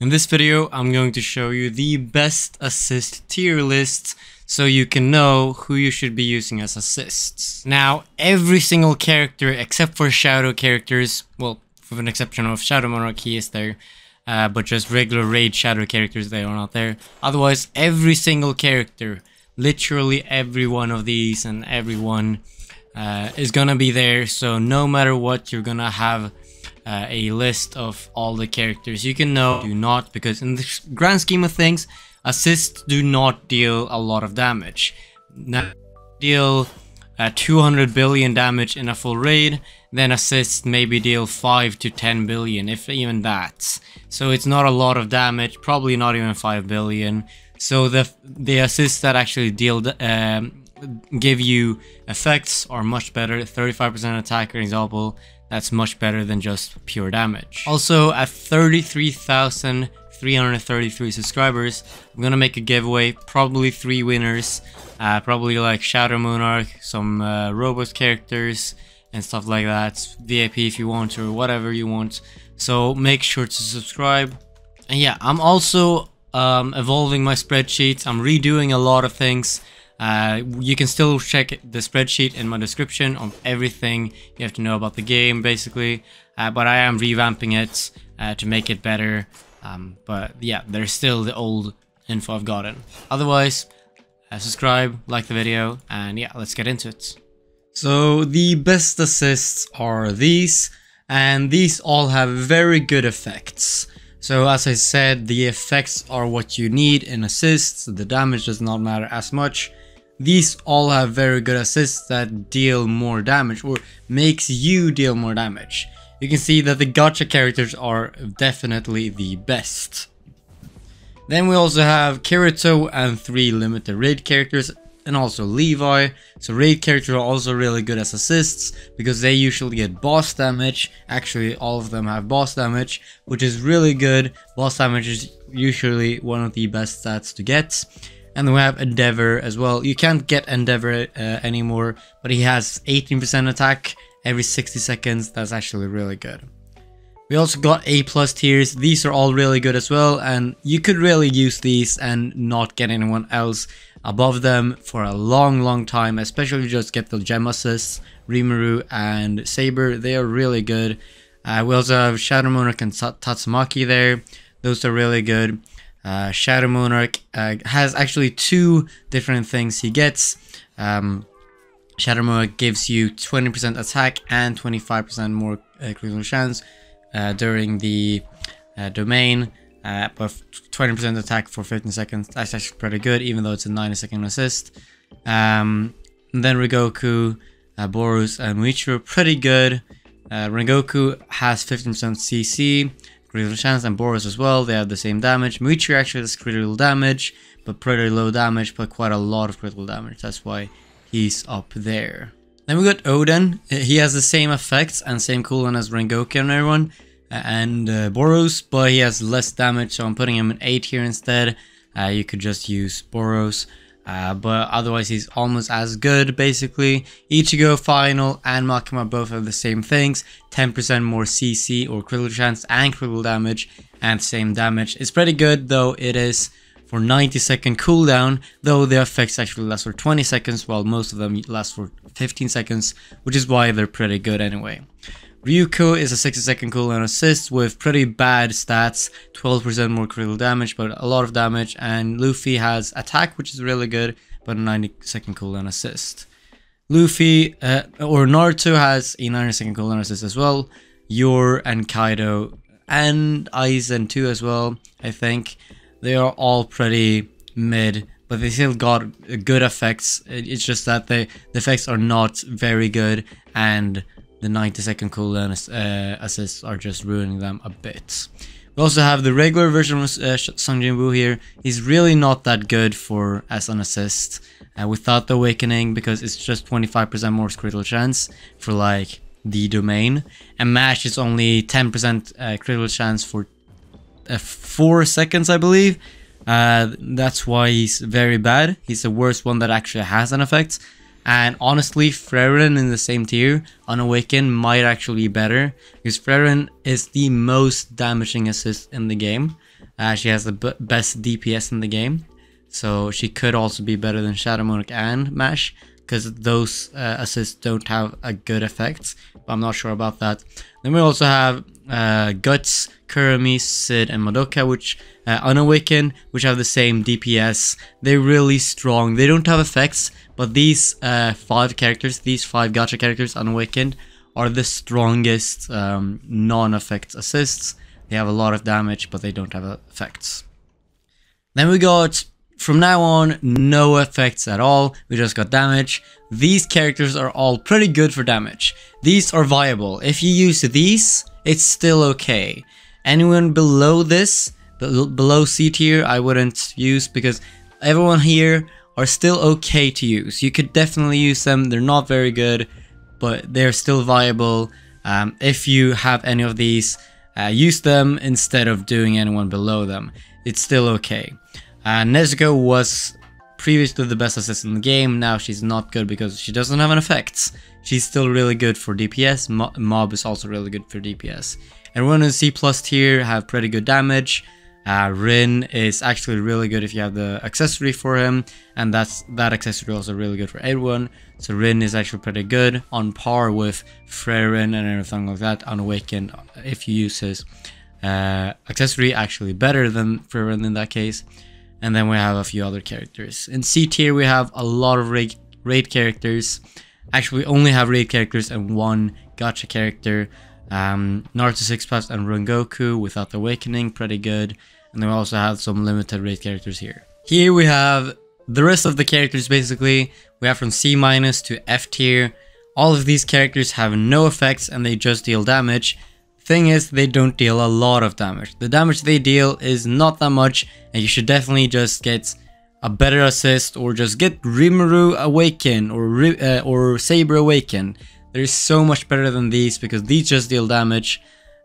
In this video, I'm going to show you the best assist tier lists so you can know who you should be using as assists. Now, every single character except for shadow characters, well, with an exception of Shadow Monarch, he is there, but just regular raid shadow characters, they are not there. Otherwise, every single character, literally every one of these and everyone is gonna be there, so no matter what, you're gonna have a list of all the characters you can know. Do not, because in the grand scheme of things, assists do not deal a lot of damage. Now, deal 200 billion damage in a full raid, then assists maybe deal 5 to 10 billion, if even that. So it's not a lot of damage, probably not even 5 billion. So the assists that actually deal give you effects are much better. 35% attack, for example, that's much better than just pure damage. Also, at 33,333 subscribers, I'm gonna make a giveaway, probably 3 winners, probably like Shadow Monarch, some robot characters and stuff like that, VIP if you want, or whatever you want. So make sure to subscribe. And yeah, I'm also evolving my spreadsheet. I'm redoing a lot of things. You can still check the spreadsheet in my description on everything you have to know about the game, basically, but I am revamping it to make it better, but yeah, there's still the old info I've gotten. Otherwise, subscribe, like the video, and yeah, let's get into it. So the best assists are these, and these all have very good effects. So as I said, the effects are what you need in assists, the damage does not matter as much. These all have very good assists that deal more damage, or makes you deal more damage. You can see that the gacha characters are definitely the best. Then we also have Kirito and 3 limited raid characters, and also Levi. So raid characters are also really good as assists, because they usually get boss damage. Actually, all of them have boss damage, which is really good. Boss damage is usually one of the best stats to get. And we have Endeavor as well. You can't get Endeavor anymore, but he has 18% attack every 60 seconds. That's actually really good. We also got A+ tiers. These are all really good as well, and you could really use these and not get anyone else above them for a long time, especially if you just get the gem assists. Rimuru and Saber, they are really good. We also have Shadow Monarch and Tatsumaki there. Those are really good. Shadow Monarch has actually 2 different things he gets. Shadow Monarch gives you 20% attack and 25% more critical chance during the domain, but 20% attack for 15 seconds. That's actually pretty good, even though it's a 90-second assist. And then Rengoku, Boros, and Muichiro, pretty good. Rengoku has 15% CC. Critical chance, and Boros as well, they have the same damage. Muichiro actually has critical damage, but pretty low damage, but quite a lot of critical damage. That's why he's up there. Then we got Oden. He has the same effects and same cooldown as Rengoku and everyone, and Boros, but he has less damage, so I'm putting him in A tier instead. You could just use Boros. But otherwise he's almost as good, basically. Ichigo, Final, and Makima both have the same things. 10% more CC or critical chance and critical damage, and same damage. It's pretty good, though it is for 90-second cooldown, though the effects actually last for 20 seconds, while most of them last for 15 seconds, which is why they're pretty good anyway. Ryuko is a 60-second cooldown assist with pretty bad stats, 12% more critical damage, but a lot of damage. And Luffy has attack, which is really good, but a 90-second cooldown assist. Luffy, or Naruto, has a 90-second cooldown assist as well. Yor and Kaido, and Aizen too as well, I think. They are all pretty mid, but they still got good effects. It's just that the effects are not very good, and the 90-second cooldown assists are just ruining them a bit. We also have the regular version of Sung Jin-woo here. He's really not that good for as an assist without the Awakening, because it's just 25% more critical chance for like the domain, and Mash is only 10% critical chance for 4 seconds, I believe. That's why he's very bad. He's the worst one that actually has an effect. And honestly, Frieren in the same tier on Awaken might actually be better, because Frieren is the most damaging assist in the game. She has the best DPS in the game, so she could also be better than Shadow Monarch and Mash, because those assists don't have a good effects, but I'm not sure about that. Then we also have Guts, Kurumi, Sid, and Madoka, which Unawakened, which have the same DPS. They're really strong. They don't have effects, but these 5 characters, these 5 gacha characters, Unawakened, are the strongest non-effect assists. They have a lot of damage, but they don't have effects. Then we got, from now on, no effects at all. We just got damage. These characters are all pretty good for damage. These are viable. If you use these, it's still okay. Anyone below this, below C tier, I wouldn't use, because everyone here are still okay to use. You could definitely use them. They're not very good, but they're still viable. If you have any of these, use them instead of doing anyone below them. It's still okay. Nezuko was previously the best assist in the game. Now she's not good because she doesn't have an effects. She's still really good for DPS. Mob is also really good for DPS. Everyone in C+ tier have pretty good damage. Rin is actually really good if you have the accessory for him, and that accessory also really good for everyone. So Rin is actually pretty good, on par with Frieren and everything like that. Unawakened, if you use his accessory, actually better than Frieren in that case. And then we have a few other characters. In C tier we have a lot of raid characters. Actually we only have raid characters and 1 gacha character. Naruto 6+ and Rengoku without the awakening, pretty good. And then we also have some limited raid characters here. Here we have the rest of the characters basically. We have from C- to F tier. All of these characters have no effects and they just deal damage. Thing is, they don't deal a lot of damage. The damage they deal is not that much, and you should definitely just get a better assist or just get Rimuru Awaken or Saber Awaken. They're so much better than these because these just deal damage,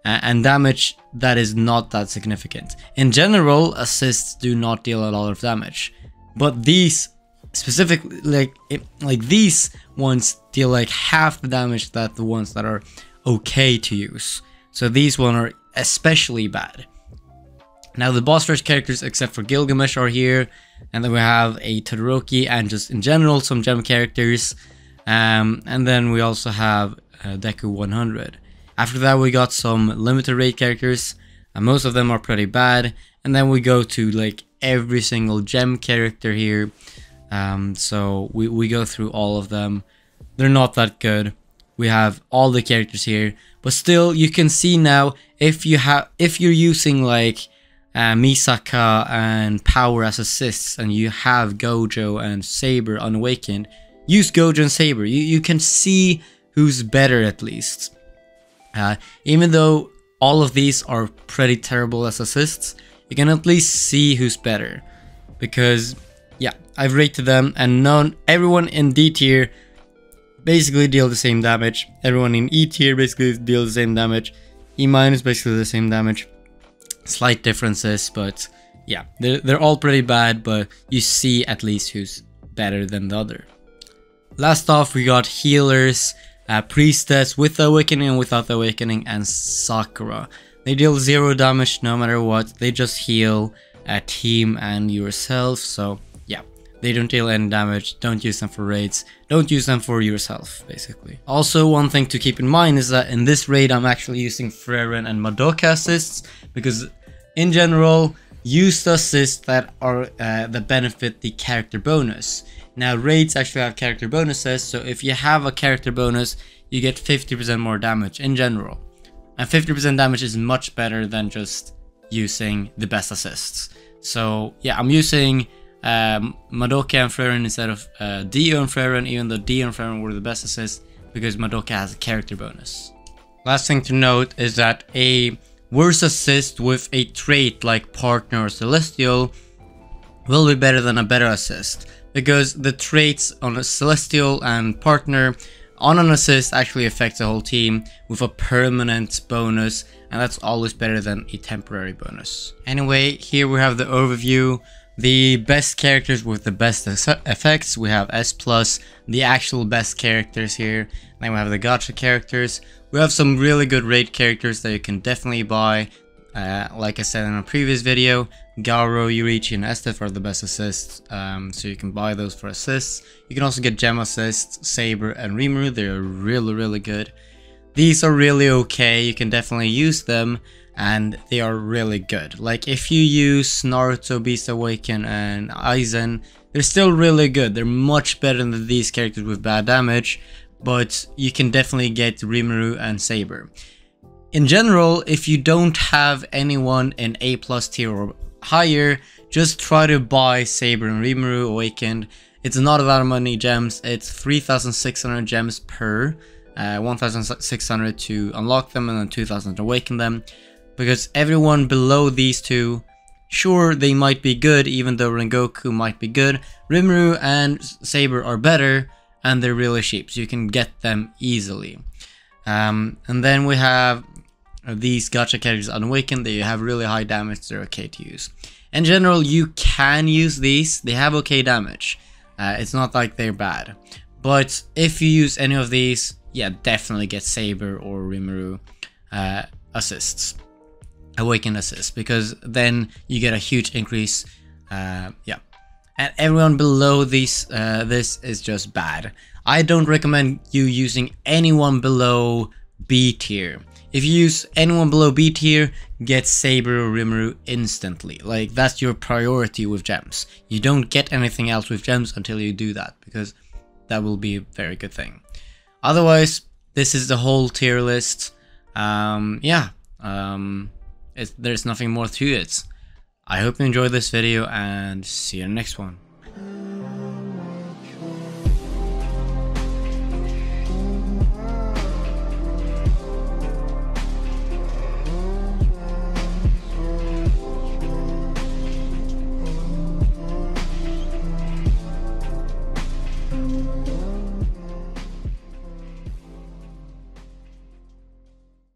and damage that is not that significant. In general, assists do not deal a lot of damage, but these specifically, like these ones deal like half the damage that the ones that are okay to use. So these ones are especially bad. Now the boss rush characters except for Gilgamesh are here, and then we have a Todoroki and just in general some gem characters, and then we also have Deku 100. After that we got some limited raid characters, and most of them are pretty bad, and then we go to like every single gem character here. So we go through all of them. They're not that good. We have all the characters here, but still you can see now if you're using like Misaka and Power as assists and you have Gojo and Saber unawakened, use Gojo and Saber. You can see who's better at least. Even though all of these are pretty terrible as assists, you can at least see who's better, because yeah, I've rated them and everyone in D tier basically deal the same damage. Everyone in E tier basically deal the same damage. E- basically the same damage. Slight differences, but yeah, they're all pretty bad, but you see at least who's better than the other. Last off, we got healers, Priestess with the awakening and without the awakening, and Sakura. They deal 0 damage no matter what. They just heal a team and yourself, so yeah. They don't deal any damage. Don't use them for raids. Don't use them for yourself, basically. Also, one thing to keep in mind is that in this raid, I'm actually using Frieren and Madoka assists, because in general, use the assists that are that benefit the character bonus. Now, raids actually have character bonuses, so if you have a character bonus, you get 50% more damage in general. And 50% damage is much better than just using the best assists. So yeah, I'm using Madoka and Frieren instead of Dio and Frieren, even though Dio and Frieren were the best assists, because Madoka has a character bonus. Last thing to note is that a worse assist with a trait like Partner or Celestial will be better than a better assist, because the traits on a Celestial and Partner on an assist actually affects the whole team with a permanent bonus, and that's always better than a temporary bonus. Anyway, here we have the overview. The best characters with the best effects, we have S+, the actual best characters here. Then we have the gacha characters. We have some really good raid characters that you can definitely buy. Like I said in a previous video, Garo, Yurichi, and Esteth are the best assists, so you can buy those for assists. You can also get gem assists, Saber and Rimuru. They're really good. These are really okay, you can definitely use them, and they are really good. Like if you use Naruto, Beast Awaken, and Aizen, they're still really good. They're much better than these characters with bad damage, but you can definitely get Rimuru and Saber. In general, if you don't have anyone in A+ tier or higher, just try to buy Saber and Rimuru Awakened. It's not a lot of money gems, it's 3,600 gems per, 1,600 to unlock them and then 2,000 to awaken them. Because everyone below these two, sure they might be good, even though Rengoku might be good, Rimuru and Saber are better and they're really cheap, so you can get them easily. And then we have these gacha characters unawakened. They have really high damage, they're okay to use. In general, you can use these, they have okay damage. It's not like they're bad. But if you use any of these, yeah, definitely get Saber or Rimuru assists. Awakened assists, because then you get a huge increase. Yeah. And everyone below these, this is just bad. I don't recommend you using anyone below B tier. If you use anyone below B tier, get Saber or Rimuru instantly. Like, that's your priority with gems. You don't get anything else with gems until you do that, because that will be a very good thing. Otherwise, this is the whole tier list. Yeah, there's nothing more to it. I hope you enjoyed this video, and see you in the next one.